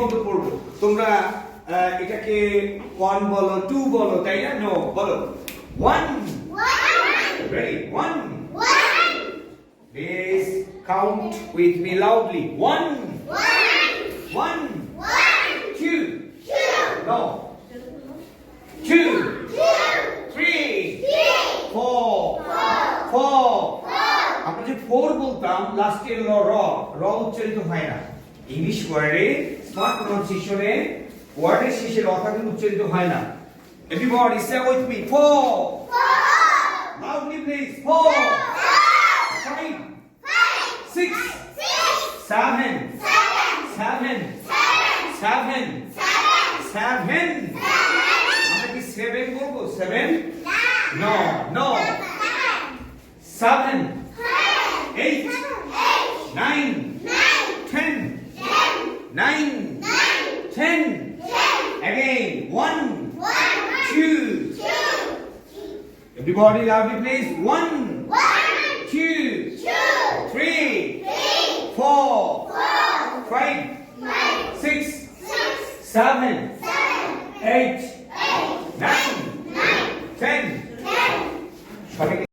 মতো পড়বো তোমরা এটাকে 1 বলো 2 বলো তাই না নো বলো 1 ready 1 please count with me loudly 1 2 no 2 3 4 আমরা যে 4 বলতাম লাস্টে র উচ্চারিত হয় না ইংলিশ ওয়ার্ডে স্মার্ট প্রনাউন্সিয়েশনে ওয়ার্ডের শেষে রটা কিন্তু উচ্চারিত হয় না everybody say with me 4 loudly please 4 5 6 7 আমরা কি 7 বলবো 7 no 7 8 9 10 9 10 again 1 2 everybody loudly please 1 2 3 4 5 6 7 8 9 10